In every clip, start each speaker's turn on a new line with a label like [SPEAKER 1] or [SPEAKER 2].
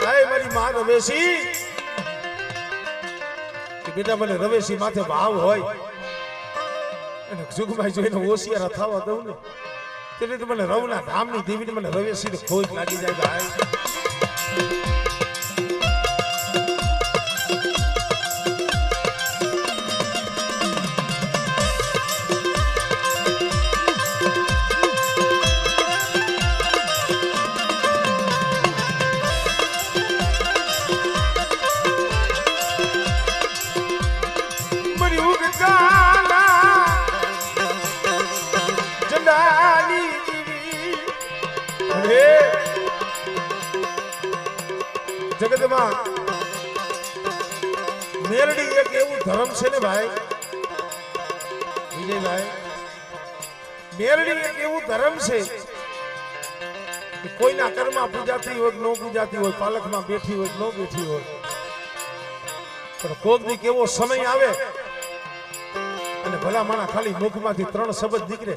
[SPEAKER 1] થાય મારી માં રવેશી કે બેટા મને રવેશી માથે ભાવ હોય અને સુખભાઈ જોઈને હોશિયાર થવા દઉં ને એટલે મને રવના ધામની દેવીને મને રવેશી ને ખોજ લાગી જાય ભાઈ જગતમાં મેરડી એક એવું ધર્મ છે ને ભાઈ વિજયભાઈ મેરડી એક એવું ધર્મ છે કે કોઈના કર્મમાં પૂજાતી હોય કે ન પૂજાતી હોય પાલખમાં બેઠી હોય કે ન બેઠી હોય પણ કોક દી કેવો સમય આવે અને ભલા માણા ખાલી મુખમાંથી 3 શબ્દ નીકળે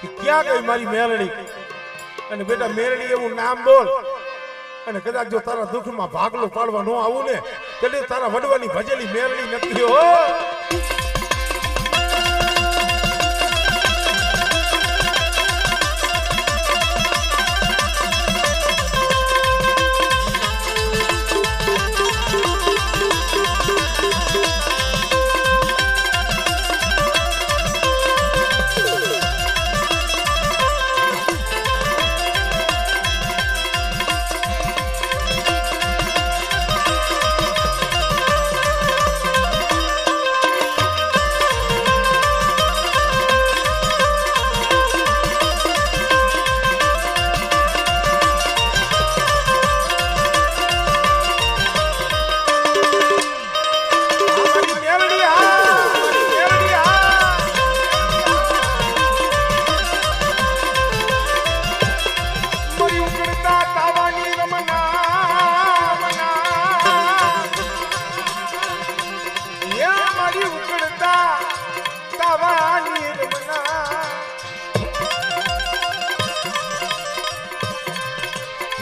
[SPEAKER 1] કે ક્યાં ગઈ મારી મેરડી અને બેટા મેરડી એવું નામ બોલ અને કદાચ જો તારા દુઃખમાં ભાગલો પાડવા ન આવું ને એટલે તારા વડવાની ભજેલી મેરડી નક્કી હો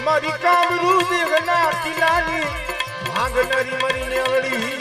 [SPEAKER 1] મારી કામરૂ દેવના કિલ્લાની ભાંગનારી મારી મેરડી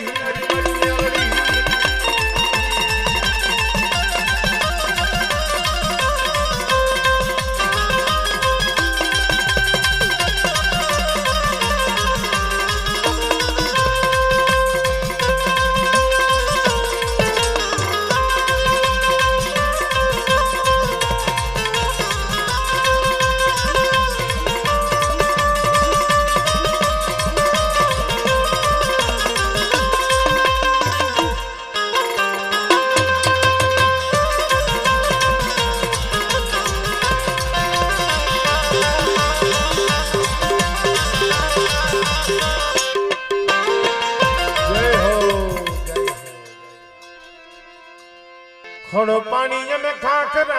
[SPEAKER 1] થોડો પાણી અમે ખાખરા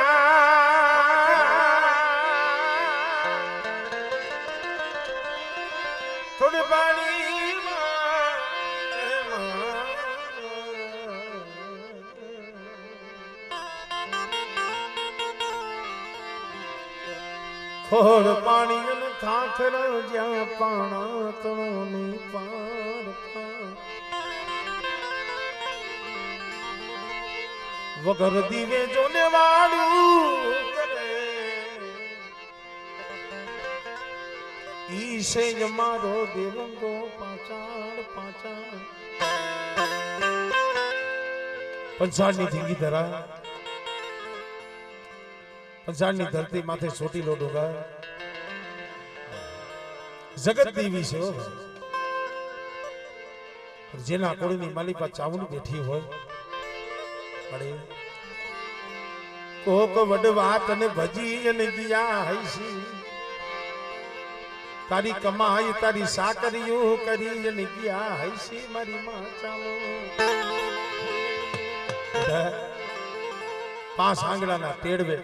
[SPEAKER 1] થોડે પાણી ખોડ પાણી અને ખાખરા જ્યાં પાણા તણની પાર વગર દીવે જોને વાળું કરે ઈ છે મારો દેવંગો પાછાડ પંચાળની ધીંગી ધરા પંચાળની ધરતી માથે ચોટીલો ડોગા જગત દેવી છે જેના કોળીની માલિકા ચાવડી બેઠી હોય અરે કોક વડવાત ને ભજી અને દિયા હૈસી તારી કમાઈ તારી સાકરીઓ કરી અને ગયા હૈસી મારી માં ચાલો 5 આંગળાના તેડવે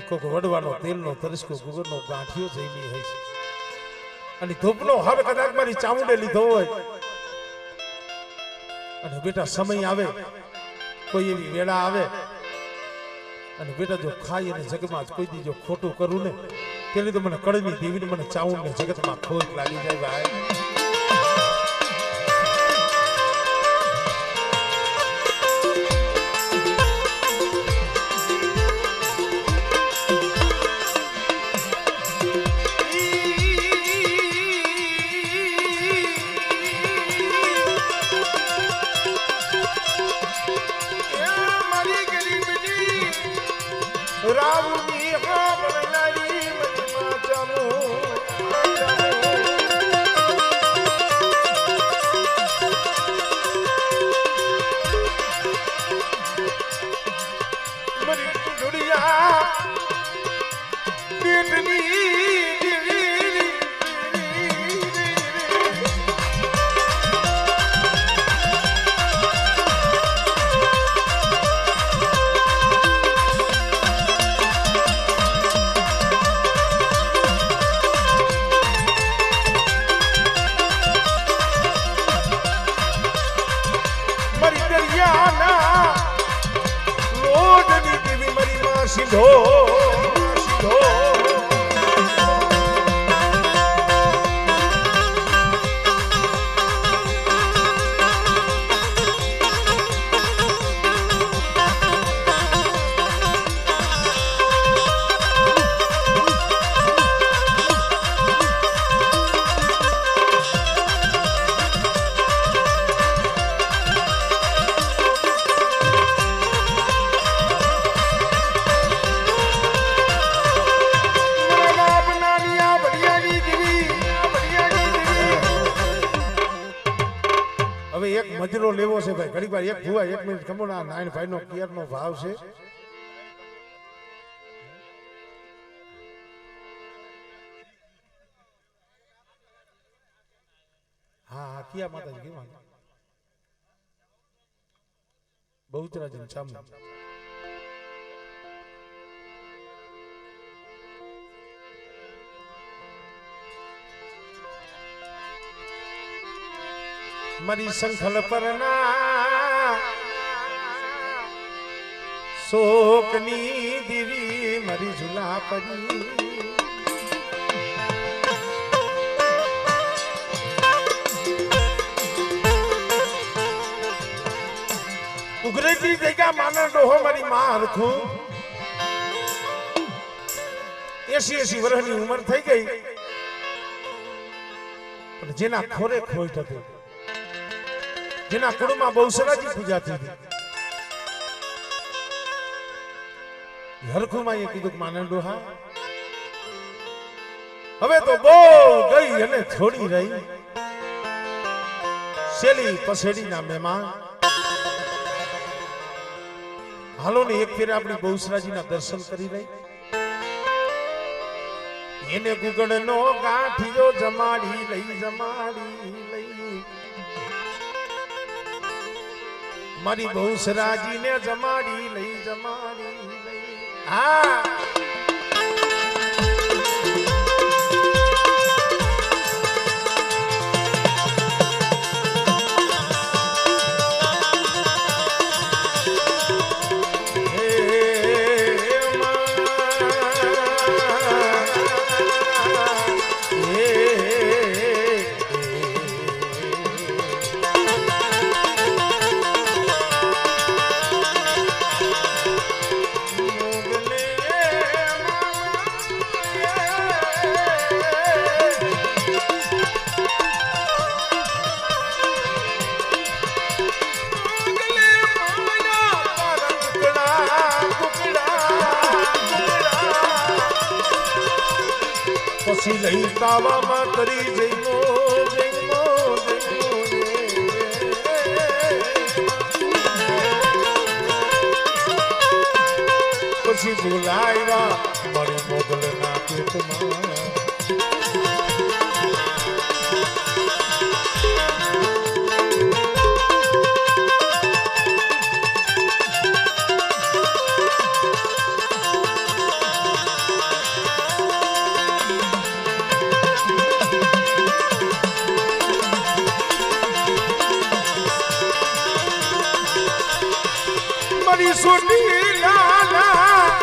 [SPEAKER 1] કોક વડવાનો તેલનો તરસકો ગુગરનો ગાંઠિયો જઈની હૈસી અને ધૂપનો હર કદાચ મારી ચામુંડે લીધો હોય અને બેટા સમય આવે કોઈ એવી વેળા આવે અને બેટા જો ખાઈ અને જગમાં જ કોઈ દી જો ખોટું કરું ને તેની તો મને કડવી દેવીને મને ચાઉન ને જગતમાં ખોટ લાગી જાય ભાઈ. રાવની હાબળનારી મનમાં ચામો મરી જોડિયા પેટની સિંધો સિંધો એક મજરો લેવો છે ભાઈ ઘણી વાર એક ભુવા 1 મિનિટ ખમો ના નાયણ ભાઈ નો કેર નો ભાવ છે. હા હા કિયા માતાજી કેવા બહુચરાજી ચામુ मरी संखल परना शोकनी दीवी मरी झूला परी उगरेती जगह मानर डोहो मरी मां रखू 80 વર્ષની ઉંમર થઈ ગઈ પણ જેના ખોરે ખોઈ થતી જેના કુળમાં બહુસરાજી પૂજાતી હતી હરખુમાં એ કીધું માનન ડોહા હવે તો બહુ ગઈ અને થોડી રહી શેલી પસેડીના મહેમાન હાલો ને એક ફેર આપણી બહુસરાજીના દર્શન કરી લઈ એને ગુગળનો ગાંઠિયો જમાડી લઈ મારી બહુસરાજી ને જમાડી લઈ હા પછી લઈ તાવામાં કરી જઈમો પછી બોલાવ્યા મળી મોગલના પેટમાં સોટી લાલા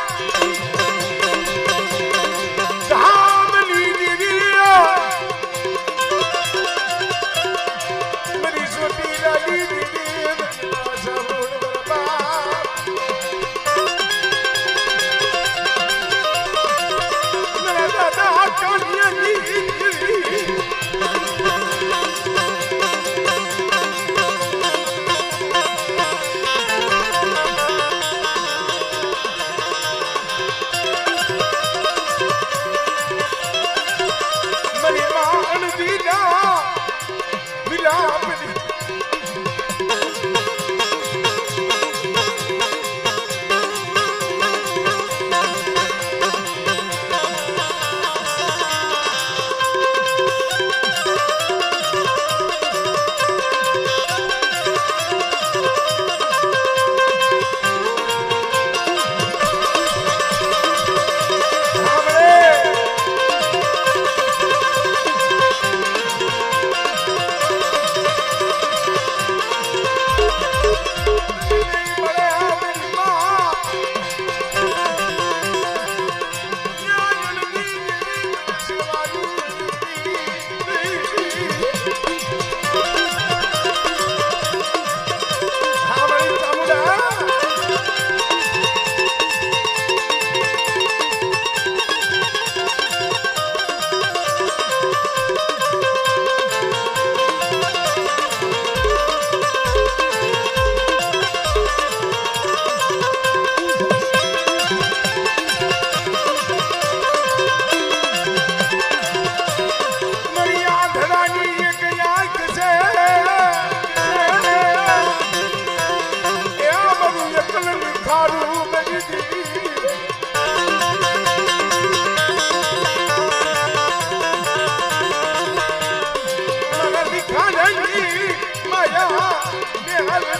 [SPEAKER 1] આવે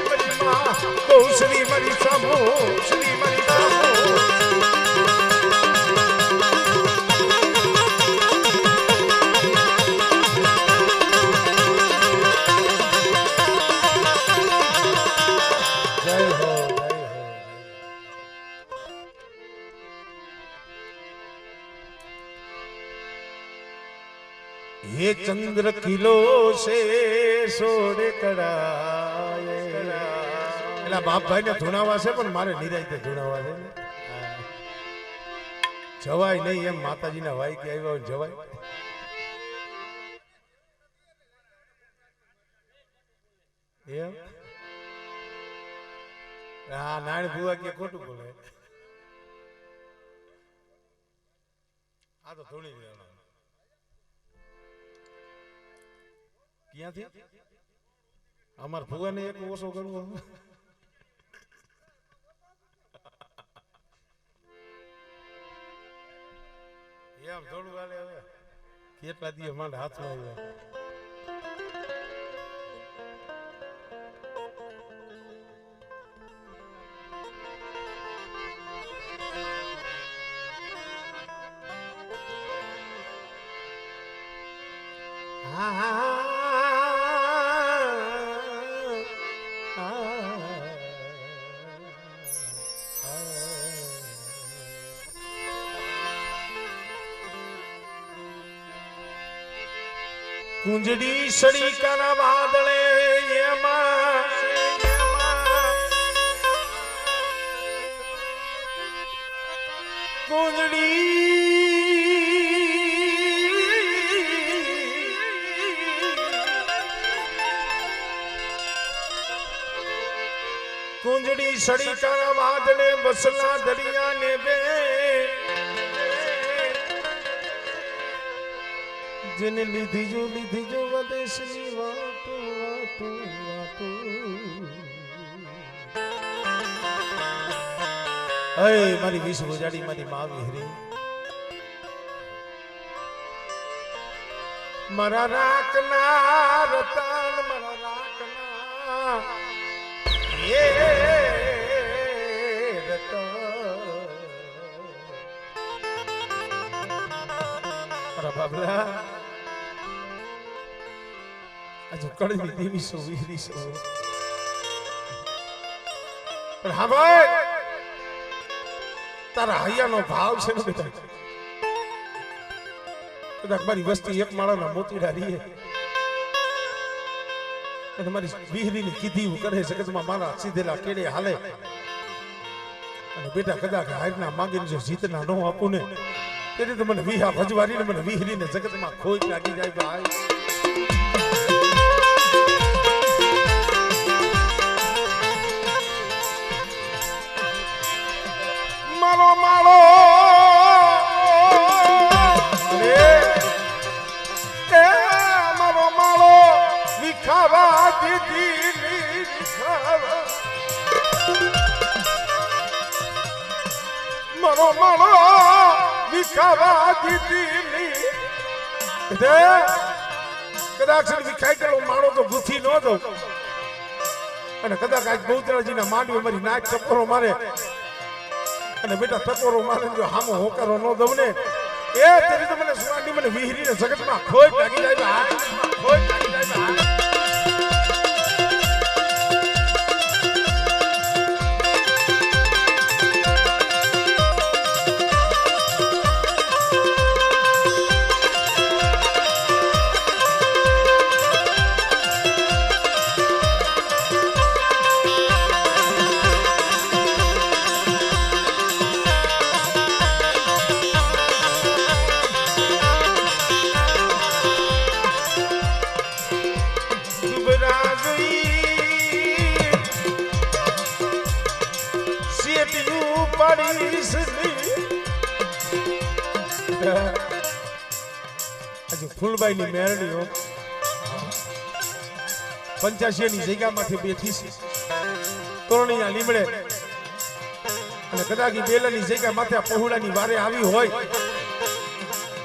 [SPEAKER 1] મારી માં બહુ શ્રી મારી સામો શ્રી મારી સામો ये चंद्र किलो से सोने कड़ाए एला बाप भाई ने धुनावा से पण मारे निरायते धुनावा छे ने जवाय नहीं एम माताजी ना वाई के आव्या जवाय एम हां नाण बुआ के खोटू बोले आ तो धोणी देवाना क्या थी अमर भुआ ने एक ओसो करવો એમ થોડું વાલે હવે કેટલા દી માંડ હાથમાં આવ્યા कुंजड़ी सड़ी करा बादले ये कुंजड़ी कुंजड़ी सड़ी करा बादले बसला दरिया ने बे जिने लीधी जो वदेशनी वाटो वाटो वाटो अय मारी विष गुजारी मारी मां विहरी मारा राखना रतन मारा राखना ये रतन अरे बाबला जो कड़वी देवी सो वीरी सो पर हाँ भाई तारा हया नो भाव छे ने बेटा कदाच मारी वस्ती एक माळा ना मोतीड़ा रही है मारी वीहरी ने कीधी हूं करे जगत में मारा सीधेला केड़े हाले बेटा कदाच हारना मांगीने जो जीतना नो आपू ने तेरे तो मन वीहा भजवारी ने मन वीहरी ने जगत में खोज लागी जाए भाई मालो मालो मालो मालो विखावा दीदी विखावा मालो मालो विखावा दीदी कदाच विखाई गयो मानो तो गुथी न दो कदाच आज बहुतराजी ना मांडवे मारी नाक चक्करो मारे અને બેટા ટકોરો મારે જો હામો હોકારો નો દવને એ તેરી તો મને સુવાડી મને વીહરી ને જગતમાં ખોજ લાગી જાય ખોજ લાગી જાય फूलबाई ની મેરડીઓ 85 ની જગ્યામાંથી બેઠી છે તોરણીયા લીમડે અને કદાચી બેલાની જગ્યા માથે પહોળાની વારે આવી હોય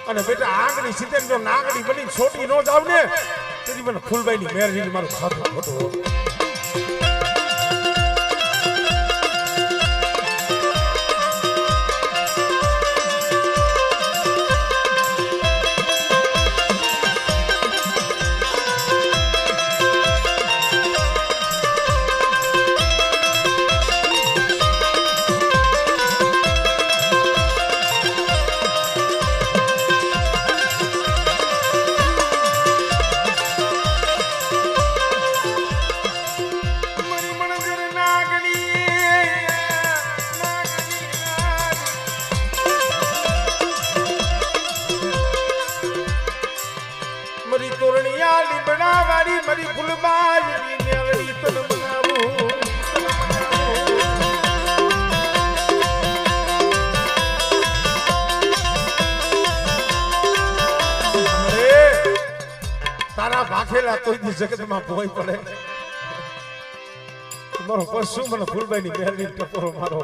[SPEAKER 1] અને બેટા આગની સીધે જો નાગડી બની છોટી નો જાવ ને તેરી મને ફૂલબાઈ ની મેરડી મારું ખાતું ખોટું મરી તોરણિયા લીમડા વાળી મરી ફૂલબાઈ મેળવી તન બનાવું તારા ભાખેલા કોઈ દી જગતમાં ભોય પડે મારો પશુ મને ફૂલબાઈ ની મેળવી ટપોરો મારો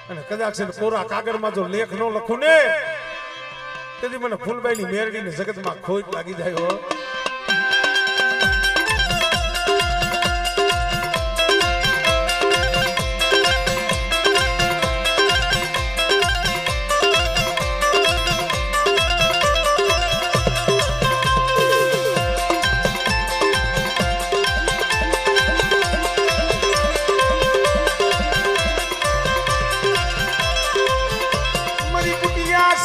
[SPEAKER 1] અને કદાચ કોરા કાગળમાં જો લેખ નો લખું ને તેથી મને ફૂલબાઈ ની મેરડી ને જગતમાં ખોટ લાગી જાય હો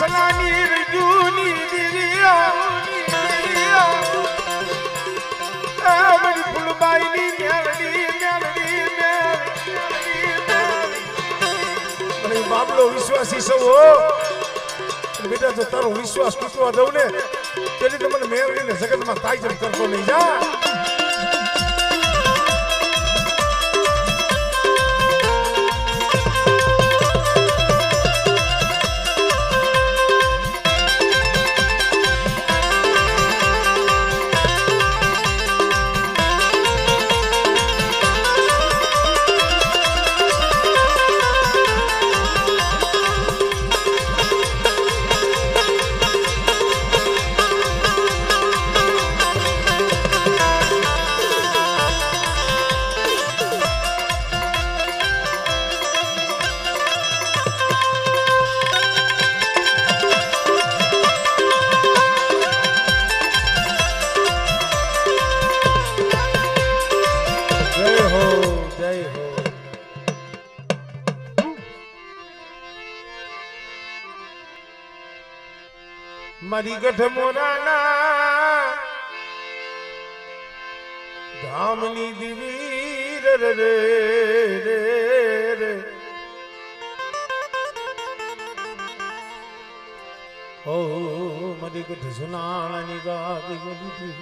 [SPEAKER 1] સલાની રજૂની દીરિયા મરી ફૂલબાઈ ની મેલડી મને બાબલો વિશ્વાસી સૌ હો બેટા જો તારો વિશ્વાસ તૂટવા દઉં ને તેથી તો મને મેલડી ને જગતમાં તાઈજમ કરતો નહીં જા મારી ગઢ મોરાના ધામની દીવી રે રે રે ઓ મારી ગઢ સુનાણાની ગાદી ગોદી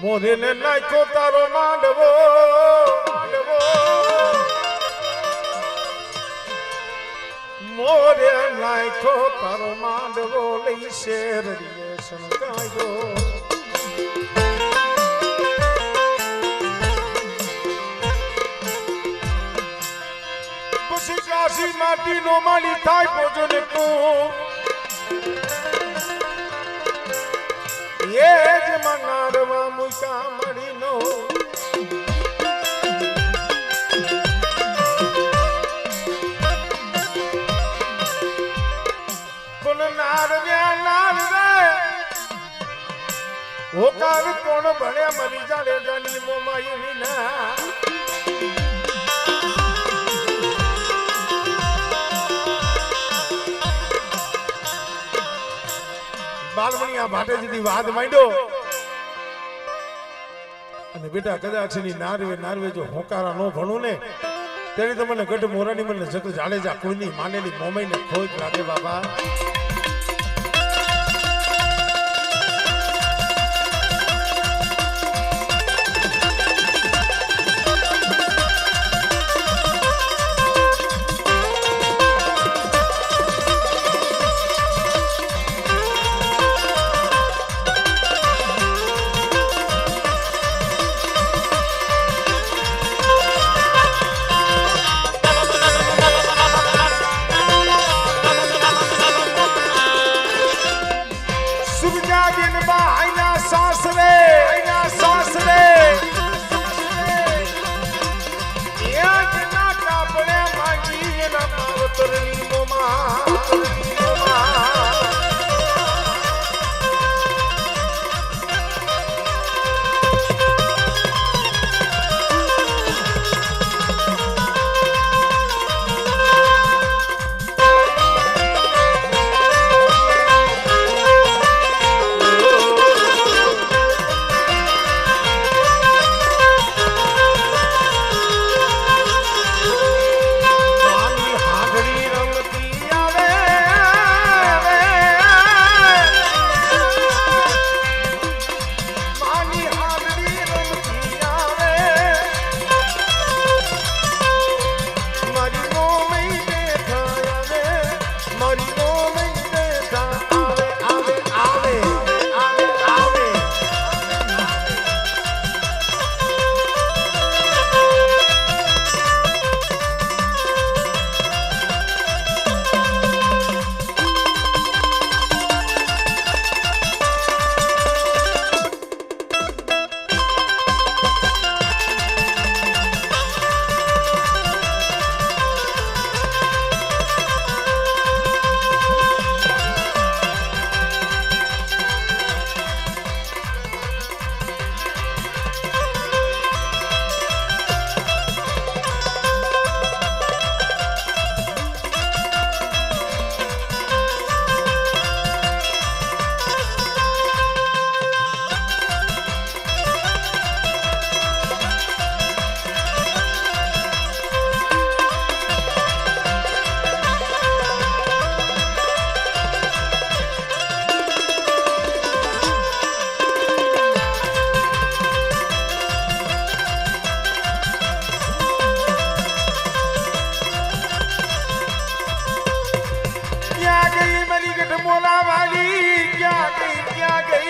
[SPEAKER 1] મોરે ને નાખ્યો તારો માંડવો મોરે નાખો તારો માંડવો લઈ શેરડીએ શણગાયો પછી કાશી માટી નો માલી થાય પોજો ને એ જ મનાડવા મુકા મળી નો હોકાર કોણ ભણ્યા મરી જાલે જાની મોમાઈ વિના બાલમણી આ ભાટે જતી વાત માંડ્યો અને બેટા કદાચ ની નારવે જો હોકારા નો ભણું ને તેને તો મને ગઢ મોરાની મને જતો જાડેજા કોઈની માનેલી મોમાઈ ને ખોટ લાગે બાબા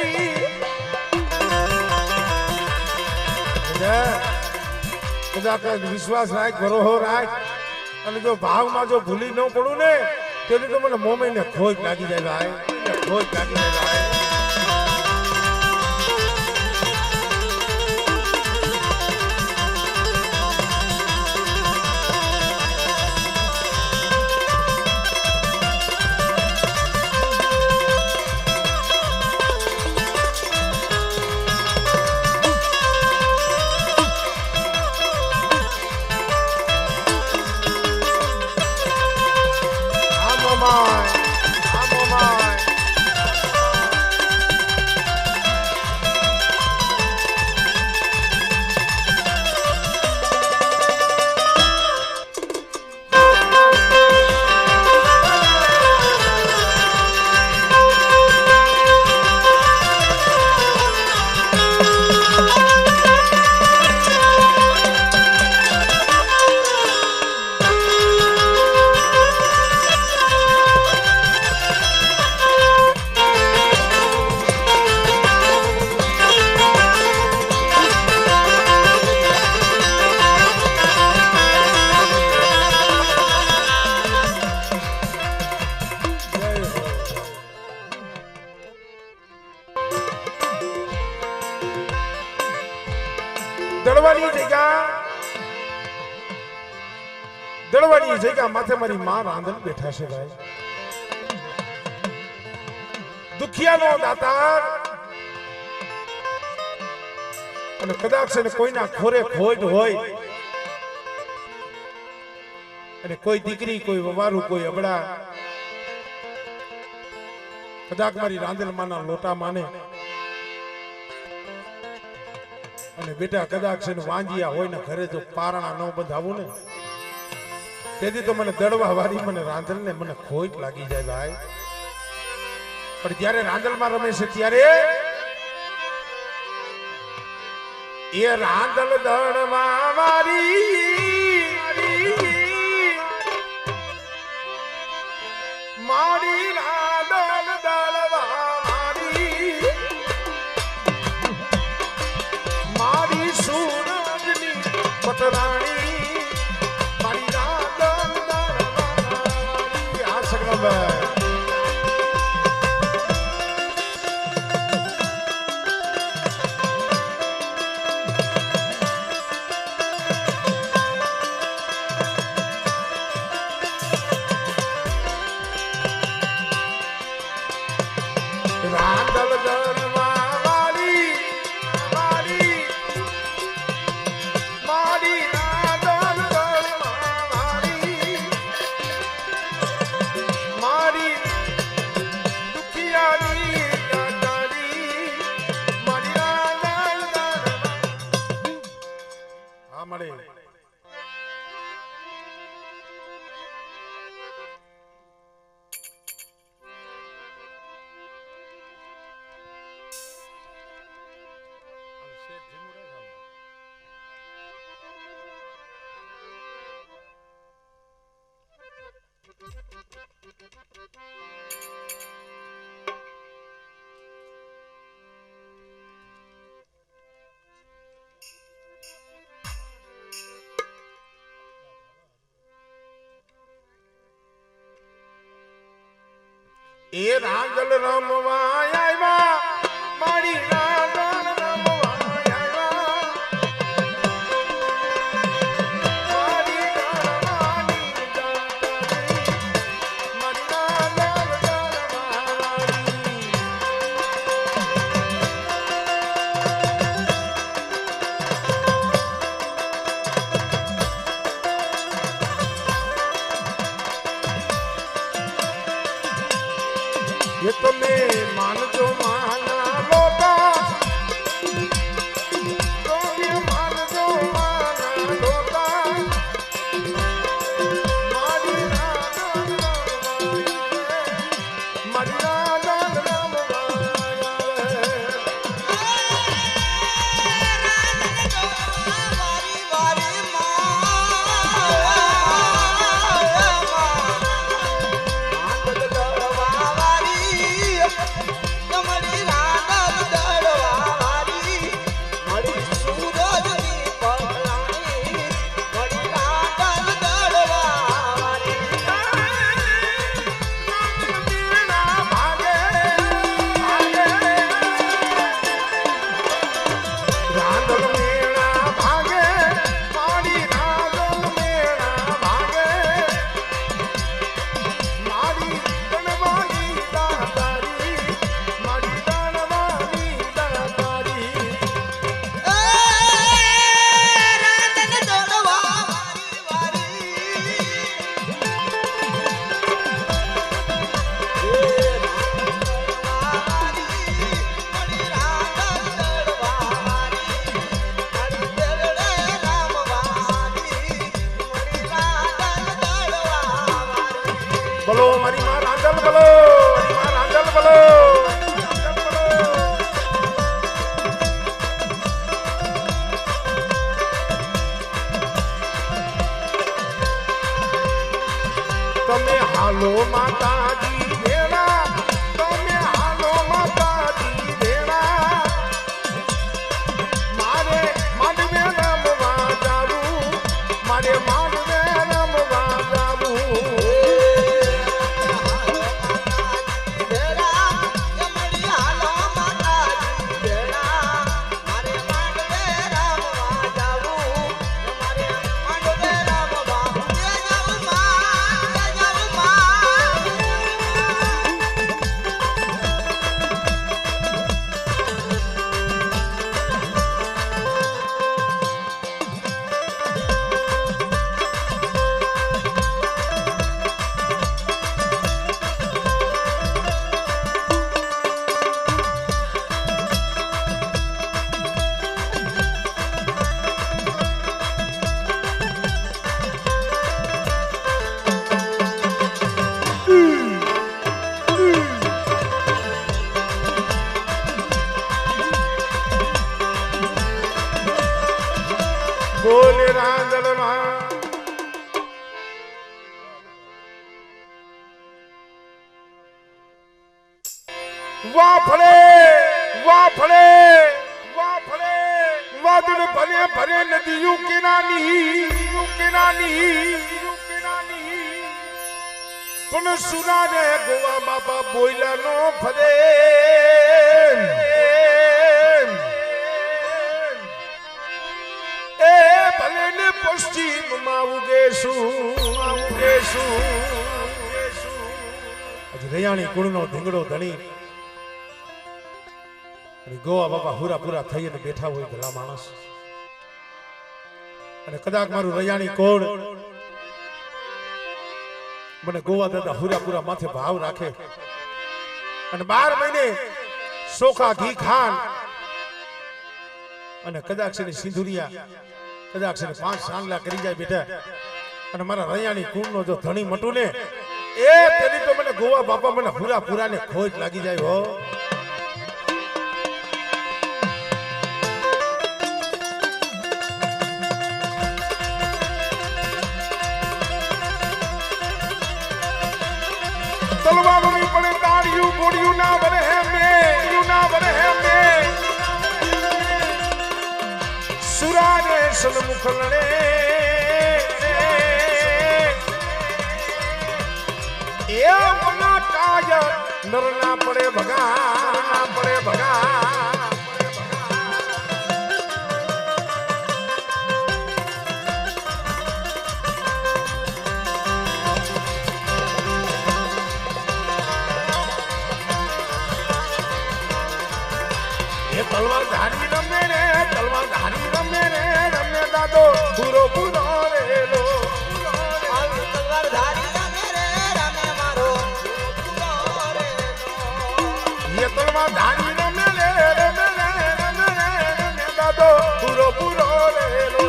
[SPEAKER 1] વારી કદાચ વિશ્વાસ રાખ, ભરોસો રાખ, અને જો ભાવમાં જો ભૂલી ન પડું ને તેની તો મને મોમેને ખોજ લાગી જાય ભાઈ, ખોજ લાગી જાય ભાઈ. દળવાની જગ્યા માથે મારી માં રાંધણ બેઠા છે ભાઈ. દુખિયાનો દાતાર અને કદાચ છે ને કોઈના ખોરે ખોટ હોય અને કોઈ દીકરી, કોઈ વવારું, કોઈ અબડા કદાચ મારી રાંધણ માના લોટા માને અને બેટા કદાચ છે ને વાંજિયા હોય ને ઘરે જો પારણા ન બંધાવું ને તેથી તો મને દળવા વાળી મને રાંધણ ને મને ખોટ લાગી જાય ભાઈ. પણ જ્યારે રાંધણમાં રમે છે ત્યારે એ રાંધણ દળવા વાળી મારી રાંધણ દળવા વાળી મારી સૂરજની પટરાણી મારી રાંધણ દળવા વાળી. આ સગડા ભાઈ એ રાંધલ રમવા આવ્યા મારી રાંધલ રમવા આવ્યા મારી રાણી મારી રાંધલ ये તમે માનજો માના લોટા તમે માનજો માના લોટા મારી રાંધણ મારી રાંધણ
[SPEAKER 2] Come on.
[SPEAKER 1] બોલો મારી માં રાંધલ બોલો મારી માં રાંધલ બોલો તમે હાલો માતાજી વેળા તમે હાલો માતાજી વેળા મારે માંડવે રમવા જાવું મારે માંડવે રમવા જાવું બોલે રાંદલમાં વાફળે વાફળે વાફળે વાદળ ભરે ભરે નદીયું કિનાની પણ સુરાને ગોવા બાપા બોયલા નો ફરે ભલે ને પશ્ચિમમાં ઉગેશું હજી રૈયાણી કુળનો ધીંગડો ધણી અને ગોવા બાપા હુરા પૂરા થઈને બેઠા હોય ભલા માણસ અને કદાચ મારું રૈયાણી કોળ મને ગોવા દાદા હુરા પૂરા માથે ભાવ રાખે અને 12 મહિને સોખા ઘી ખાન અને કદાચ છે સિંધુરિયા કદાચ છે 5 સાંગલા કરી જાય બેટા અને મારા રૈયાણી કુળનો જો ધણી મટું ને એ તેની તો મને ગોવા બાપા મને પૂરા પૂરા ને ખોટ લાગી જાય હો તલવારોની પડે તાળિયું ગોળિયું ના વરે મે સુરાને સન્મુખ લડે એ મના કાય નરના પડે ભગા તલવાર ધારી રમે રે રમે દાદો પૂરો રેલો
[SPEAKER 2] તલવાર ધારી રમે રે રમે મારો પૂરો રેલો
[SPEAKER 1] ये તલવાર ધારી રમે રે રમે દાદો પૂરો રેલો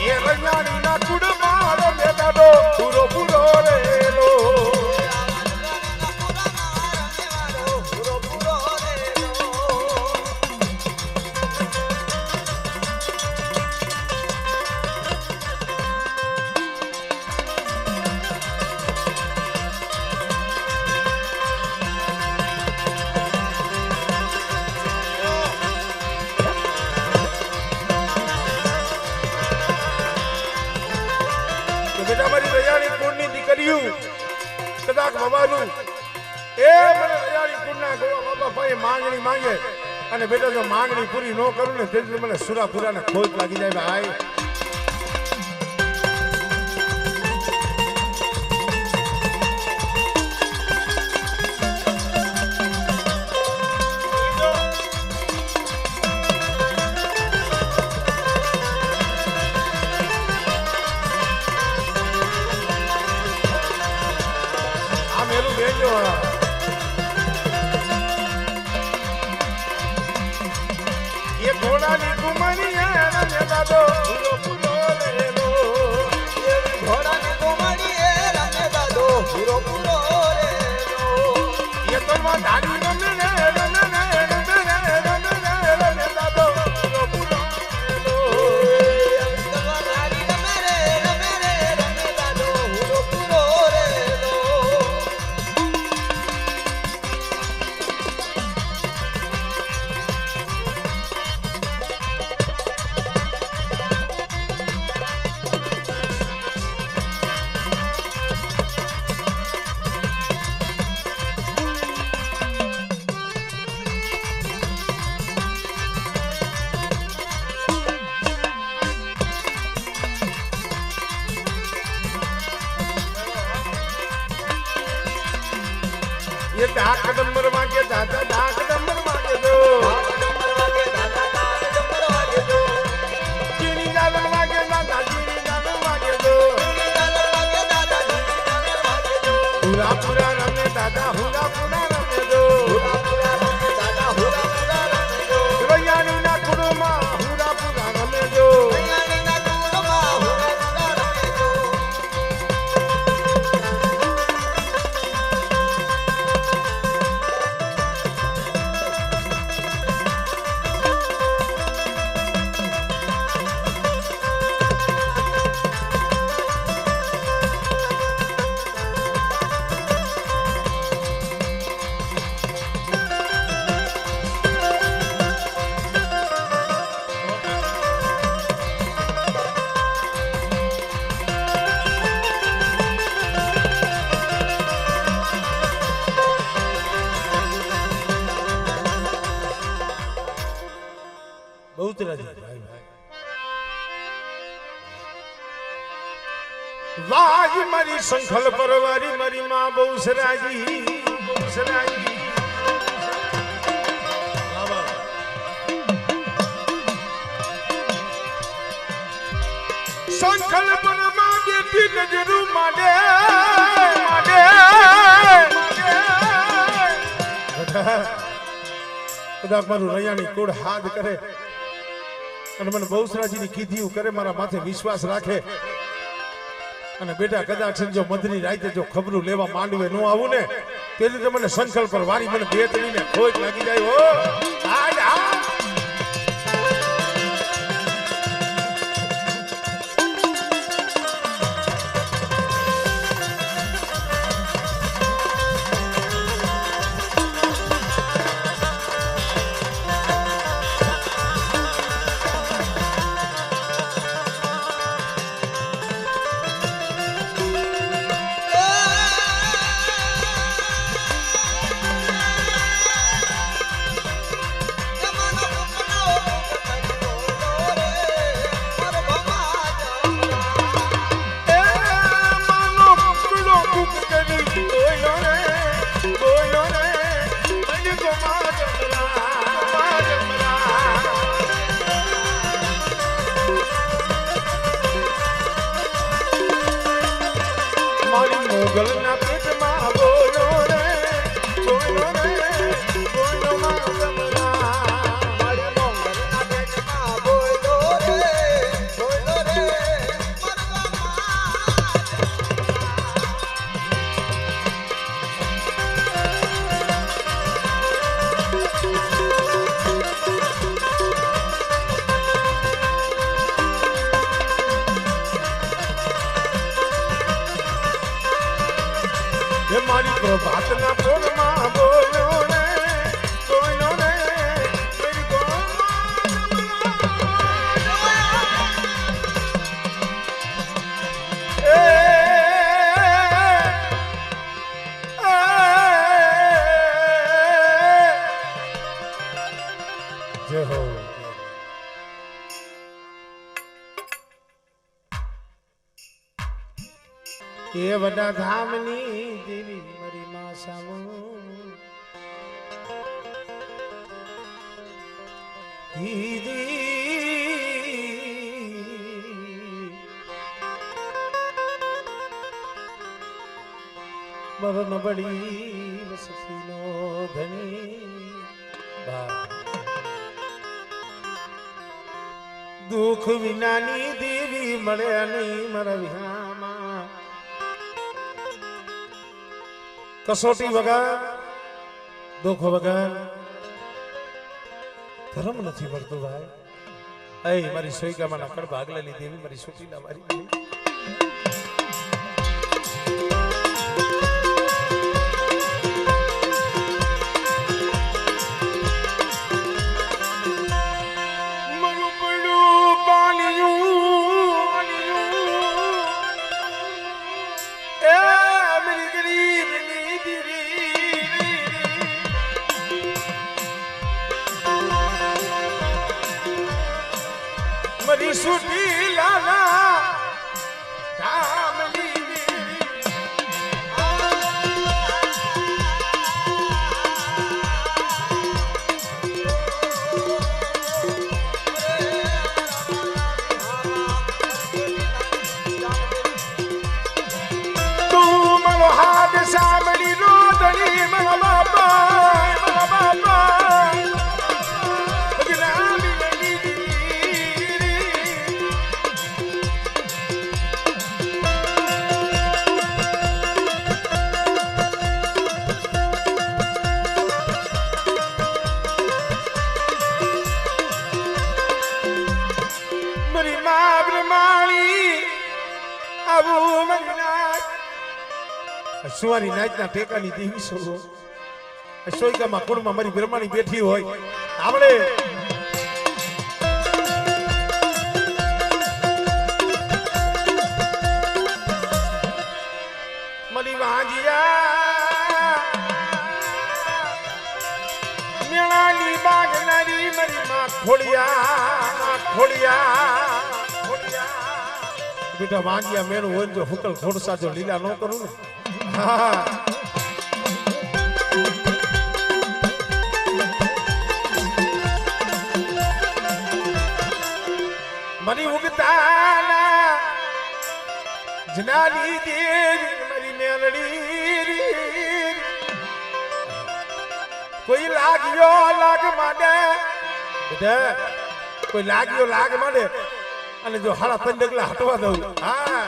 [SPEAKER 1] એ રૈયાણી ના કુડમાં રમે દાદો પૂરો રેલો કદાચ બાબાનું એ મને રૈયાણી કુળના ગોવા બાપા ભાઈ માંગણી માંગે અને બેટા જો માંગણી પૂરી ન કરું ને તેથી મને સુરાપુરાને ખોટ લાગી જાય ભાઈ ये घोड़ा नी घुमनी है ना दादो ડમર વાગે દાદા ઢાક ડમર વાગે દો ચીની દાદર વાગે દાદા ચીની દાદર વાગે દો હુરા પુરા રમે દાદા હુરા પુરા રમે દો રૈયાણી ના કુડમાં હુરા પુરા રમે દો વાજ મારી સંખલ પરવારી મારી માં બહુ સરાજી સંખલ પરમાં બેઠી નજરું માડે કદાચ મારું રૈયાણી કુળ હાથ કરે અને મને બહુસરાજીની કીધી કરે મારા માથે વિશ્વાસ રાખે અને બેટા કદાચ જો મધની રાતે જો ખબરું લેવા માંડવે ન આવું ને તે રીતે મને સંકલ્પ પર વારી મને બે ત્રણને ખોટ લાગી જાય હો મોગલના પેટમાં બોલો રે બોલો માં જમરા મારી મોગલના પેટમાં બોલો રે મારી પ્રભાતના પોરમાં બોલો રે મેરી જય હો એ વડા ધામની દેવી મારી માં સામો મરણ બળી સખીનો ધણી દુઃખ વિનાની દેવી મળે નહીં મારા વિહામાં કસોટી વગર દુઃખ વગર ધર્મ નથી મળતું ભાઈ મારી સોયગામાં ના કડબા આગલેલી દેવી મારી સોટીલા મારી મરી સુટી લાલા ધામલી બાબુ મારી નાચ સુવારી નાચના ટેકાની દેવી છો સોયકામાં કુળમાં મારી બ્રહ્માની બેઠી હોય આપણે મરી વાંજિયા મેળાની બાગનારી મારી માં ખોડિયા બેટા વાંજિયા મેળું હોય જો હુકલ ખોડસા જો લીલા ન કરું ને હા મરી ઉગતાના જનાની દેવી મરી મેલડી કોઈ લાગ્યો લાગ માંડે બેટા કોઈ લાગ્યો લાગ માંડે અને જો હાડા ત્રણ ડગલા હટવા દઉં હા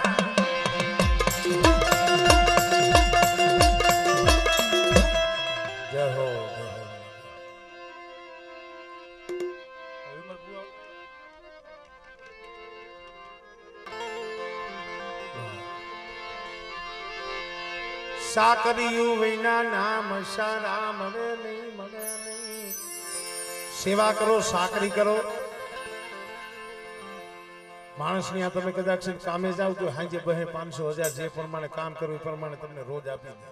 [SPEAKER 1] જય હો સાકરિયું વિના નામ સારા મળે નહીં સેવા કરો સાકરી કરો માણસની આ તમે કદાચ કામે જાવ તો હાંજે બહે 500,000 જે પ્રમાણે કામ કરવું એ પ્રમાણે તમને રોજ આપી દે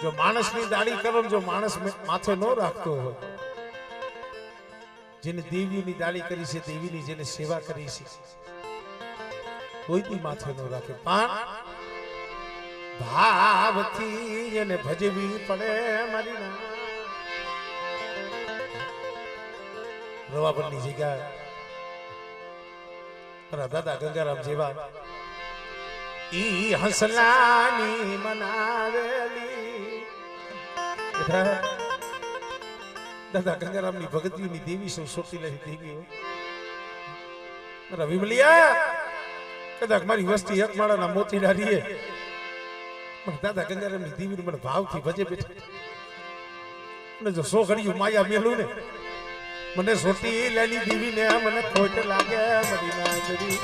[SPEAKER 1] જો માણસની દાડી કરો જો માણસ માથે ન રાખતો હોય જેને દેવીની દાડી કરી છે દેવીની જેને સેવા કરી છે કોઈ માથે ન રાખે પણ ભાવથી એને ભજવી પડે મારી ના રવાપરની જગ્યા દાદા ગંગારામ જેવા ઈ હસલાની મનાવેલી દાદા ગંગારામની ભગતીની દેવી સૌ સોટીલાની દેવી મારા વિમલિયા કદાચ મારી વસ્તી એક માળાના મોતીડા રીએ પણ દાદા ગંગારામની દેવીને મને ભાવથી ભજે બેઠા અને જો સો ઘડિયું માયા મેલું ને મને સોટી લેલી દેવીને મને ખોટ લાગે મારી નાચરી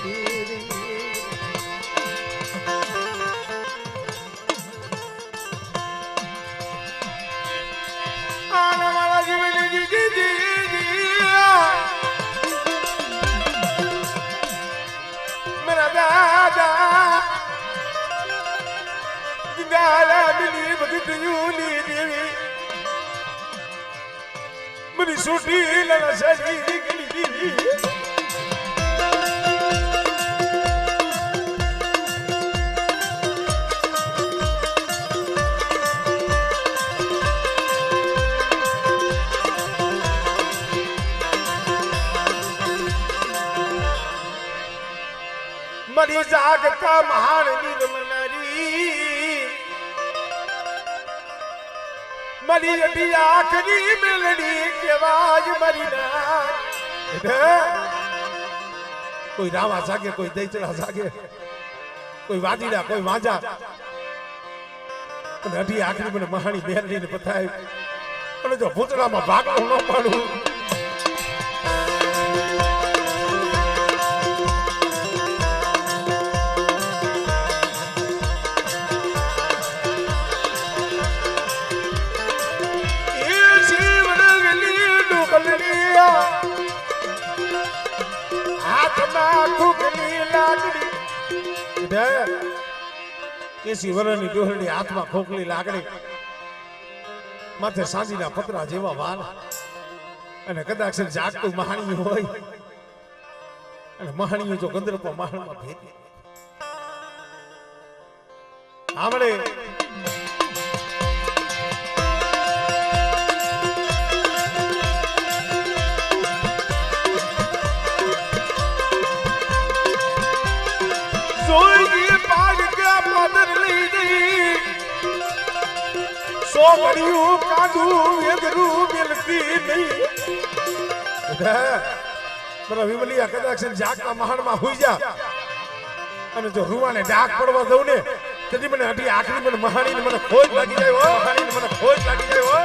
[SPEAKER 1] मेरा दादा गाला मिली भगत यूली देवी मेरी छोटी लड़ा सारी निकली देवी मरी जागता महान निर्मलरी मरी अटी आखरी मेलड़ी केवाज मरी ना कोई रावा जागे कोई देचरा जागे कोई वादीड़ा कोई वाजा अटी आखरी मैंने महानी मेलड़ी ने बताए અને જો ભૂતળામાં ભાગલો ન પાડું કેસી વરની ડોહરડી હાથમાં ખોખલી લાકડી માથે સાંજીના પતરા જેવા વાલ અને કદાચ જાગતું મહાણિયું હોય અને મહાણિયું જો ગંદરપા મહાણમાં ભેદ આમળે સોગડિયું કાઢું એગરું મિલતી નહીં મારા વિમલિયા કદાચ જાગતા મહાણમાં હોઈ જા અને જો રૂવાને ડાક પડવા દઉં ને તેથી મને હટી આખરી મને મહાણીને મને ખોજ લાગી જાય હો મહાણીને મને ખોજ લાગી જાય હો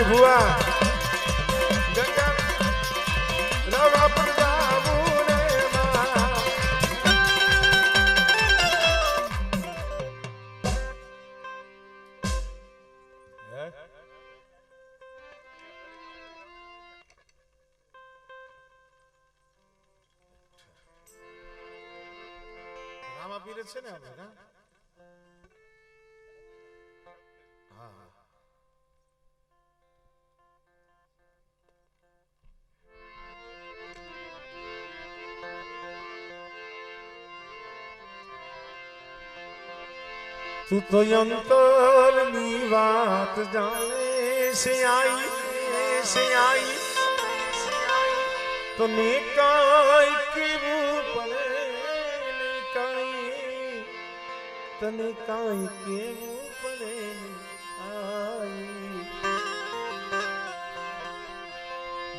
[SPEAKER 1] મારી ભુવા ગંગા રવા પર જાવું રે માં. રામા પીર છે ને આપણે હા હા. તું તો અંતરની વાત જાણે છે આઈ તો ને કાંઈ કેવું પડે ને કાંઈ તને કાંઈ કેવું પડે આઈ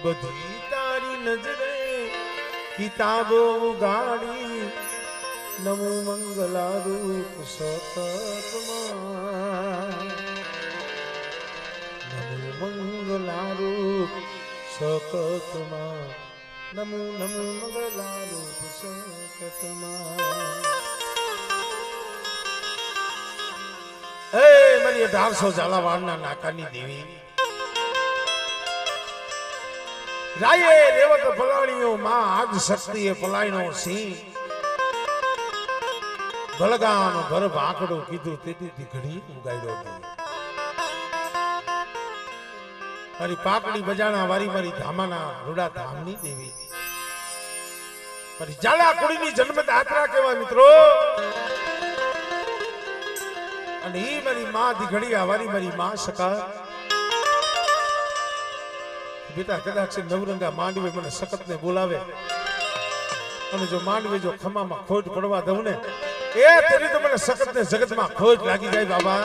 [SPEAKER 1] બધી તારી નજરે કિતાબો ગાડી નમો મંગલારૂપ સતતમાં નમો મંગલારૂપ સતતમાં નમો નમો મંગલારૂપ સતતમાં. એ મારી 1800 ઝાલાવાડના નાકાની દેવી રાયે રેવત ફલાણીઓ માં આગ શક્તિએ ફલાયનો સિંહ બલગામ ગર્ભ આંકડો કીધું તેથી ઘડી ઉગાડ્યો. મારી પાકડી બજાણા વારી મારી ધામાના રૂડા ધામની દેવી મારી ઝાલા કુડીની જન્મ દાત્રા કહેવાય મિત્રો. અને ઈ મારી માં દીઘડી આવારી મારી માં સકા બેટા કદાચ નવરંગા માંડવે મને સખત ને બોલાવે અને જો માંડવે જો ખમામાં ખોટ પડવા દઉં ને એ તેરી તો મને સખત ને જગતમાં ખોટ લાગી જાય બાબા.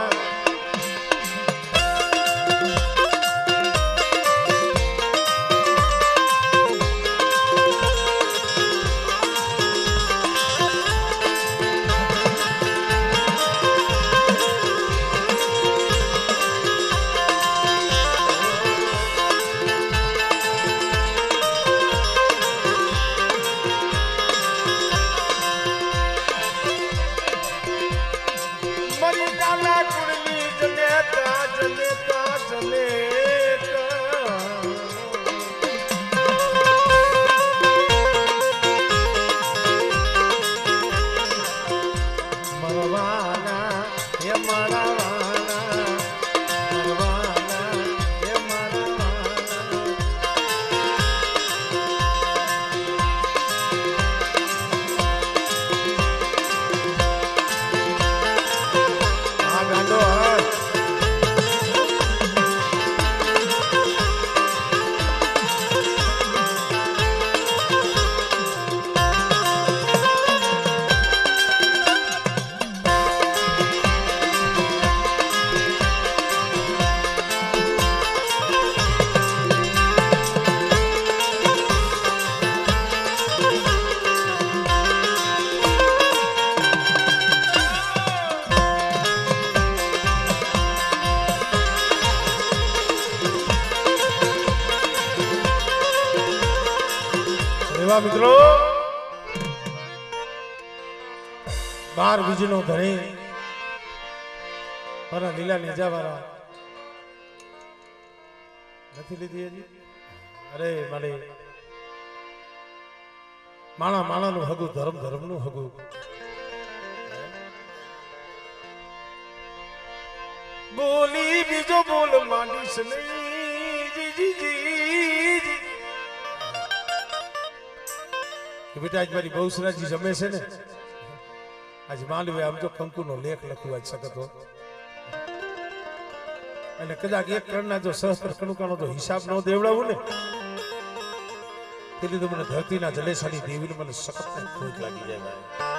[SPEAKER 1] મિત્રો બાર બીજનો ધણી મારા લીલા નેજા વાળા નથી લીધી હજી. અરે મારે માણા માણાનું હગું ધર્મ ધર્મનું હગું. બોલી બીજો બોલ માંડીશ નહીં જી બેટા આજ મારી બહુસરાજી જમે છે ને આજ માંડવે આમ તો કંકુનો લેખ લખવા જ શકતો અને કદાચ એક કણના જો સહસ્ત્ર કણુકાનો તો હિસાબ ન દેવડાવું ને તેથી તો મને ધરતીના જલેસાની દેવીને મને સખત ખોટ લાગી જાય ભાઈ.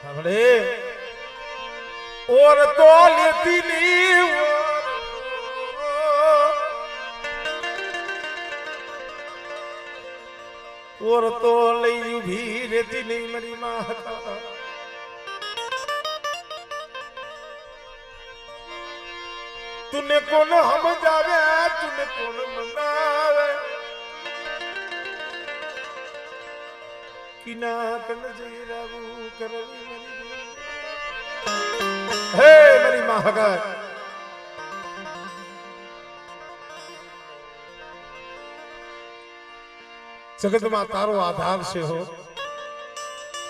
[SPEAKER 1] આપણે ઓર તો લેતી ની ઓર તો લઈ ઉભી રહેતી નહીં મારી માં હતા. तूने कौन समझावे तूने कौन मनावे किना कन जई राबू करवी मरी हे मरी महागार जगत में तारो आधार से हो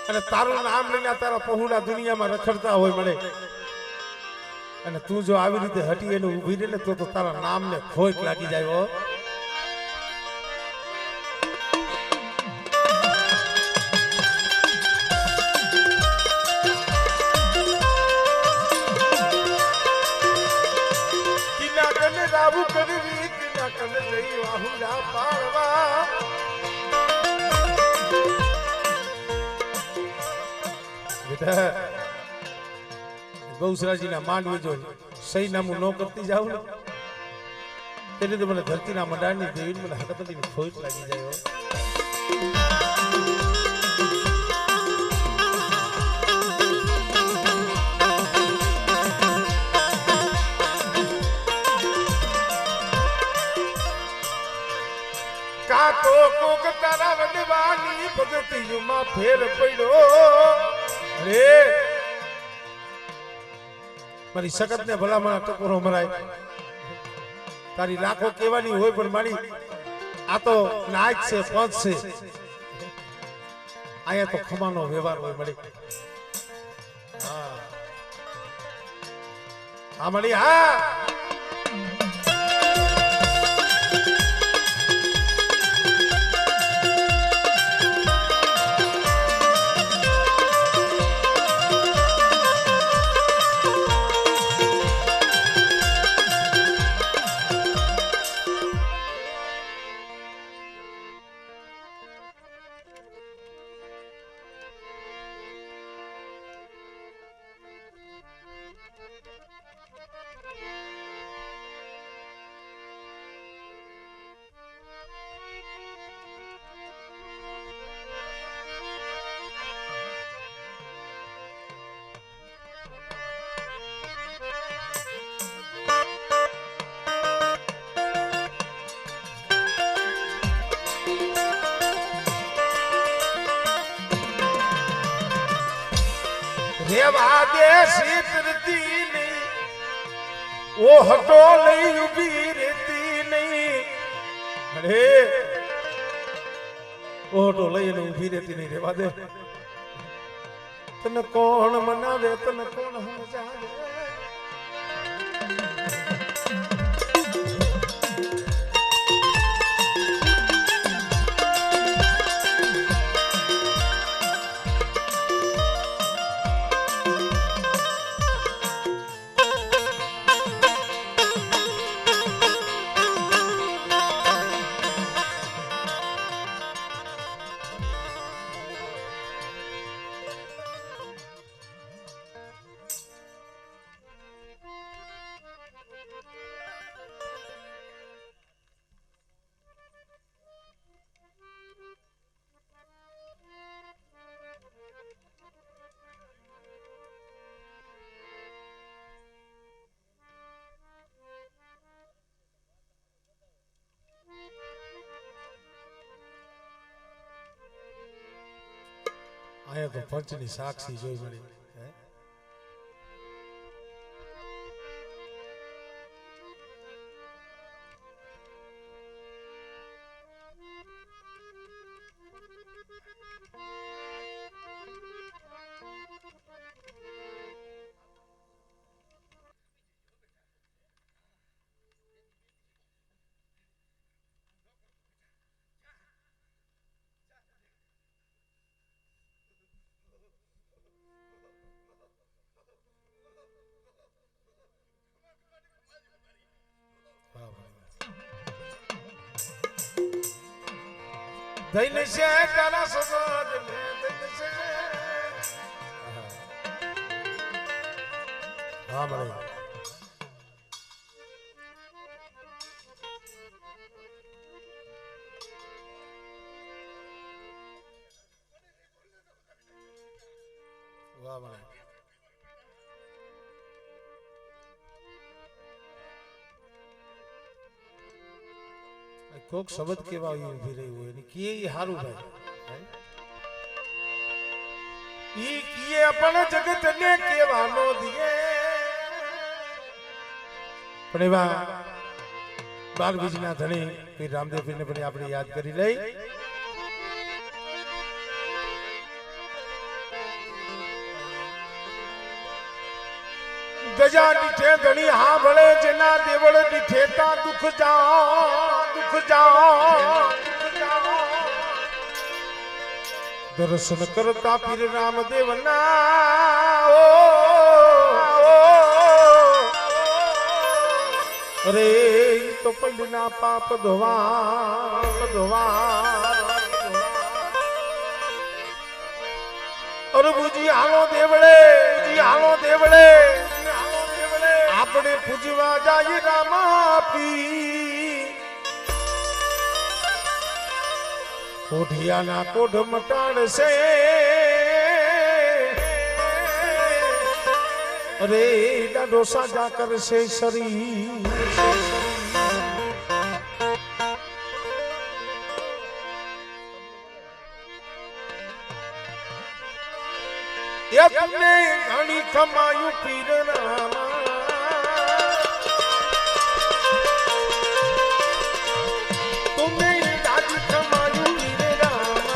[SPEAKER 1] અને તારું નામ લઈને તારા પહોળા દુનિયામાં રખડતા હોય મળે અને તું જો આવી રીતે હટી એને ઊભી રહે ને તો તારા નામને ખોટ લાગી જાય હો કિના કને રાબુ કરવી કિના કને જઈ વાહુડા પાડવા गौसराजी ना मांडवी जो सही नामू न करती जाऊ ने तेने तो मैंने धरती ना मंडानी देवी मैंने हकतली में खोट लगी जाए का तो कोक तारा वडवानी भगती युमा फेर पड़ो अरे मारी सकत ने भला मना टकोरो मराय तारी लाखों केवानी होय पण मारी आ तो नाच से पंच से आया तो खमानो व्यवहार होय मળી हां मળી हां रेवा दे सीतरती नहीं वो हटो नहीं उभी रहती नहीं अरे वो हटो लई ने उभी रहती नहीं रेवा दे तने कौन मनावे तने कौन समझावे आया तो पंचनी साक्षी जोई मળી दैन से काला समाज में दैन से हाँ मरे वाह मरे કોક શબ્દ કેવા ઊભી રહી હોય ને કીએ ઈ હારું ભાઈ ઈ કીએ પણ જગત ને કેવાનો દિયે પણ એવા બાર બીજના ધણી પીર રામદેવ પીરને પણ આપણે યાદ કરી લઈ ગજા દીઠે ધણી હા ભળે જેના દેવળ દીઠેતા દુખ જા દર્શન કરતા પીર રામદેવ ના અરે તો પંડના પાપ ધોવા અરે બુજી હાલો દેવળે આપણે પૂજવા જાય રામાપી કોઢિયાના કોઢ મટાડશે અરે દાડો સાજા કરશે શરીર એ તમને ઘણી કમાયું પીર રામા तुमने दाद कमायू पीर रामा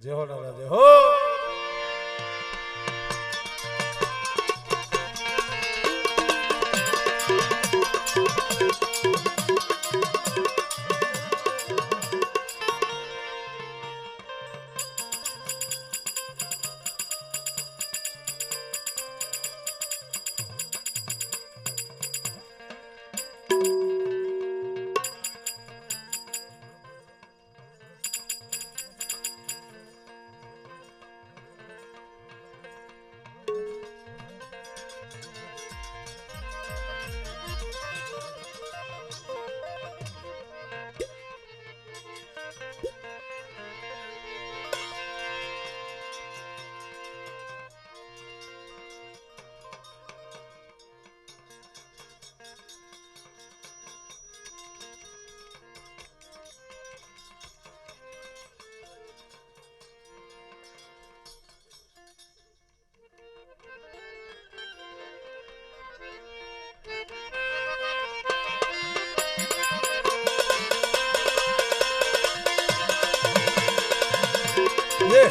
[SPEAKER 1] જય હો દાદા જય હો.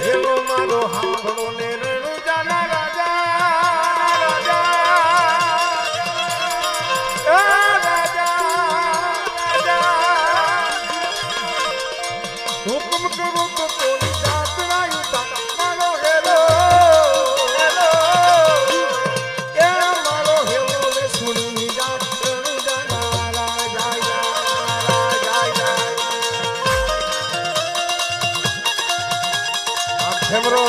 [SPEAKER 1] હેલો મારો હાંભળો ને રણુજાના રાજા હુકમ કરો તો તોની જાત રાયુતા મારો હેલો એ મારો હેલો ને સુની જાત રણુજાના રાજા હેમરો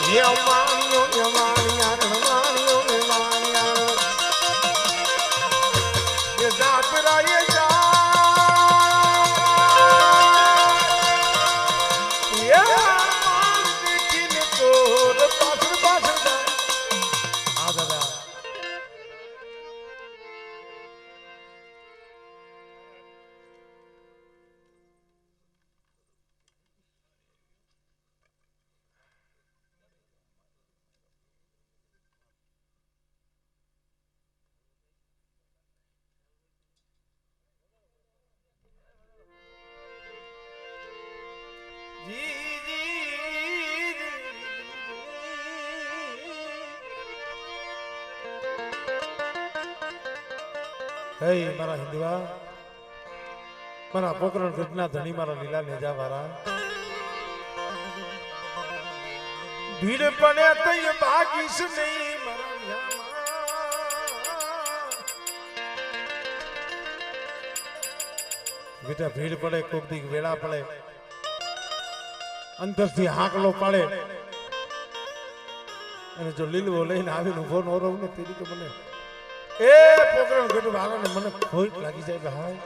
[SPEAKER 1] યમાનિયો યમાનિયા રણમાનિયો રણમાનિયા એ જાત રાયે જા યે માન દેખીને તોર પાછળ પાછળ જાય આ દાદા હે મારા હિન્દવા મારા પોકરણ ગઢના ધણી મારા લીલા નેજા વાળા ભીડ પડે તઈ ભાગીશ નહીં મારા બેટા ભીડ પડે કોક દી વેળા પડે અંતરથી હાંકલો પાડે અને જો લીલવો લઈને આવીને ઉભો ન રહું ને તેરી તો મને એ પોકરણ ગઢ વાળાને મને ખોટ લાગી જાય ભાઈ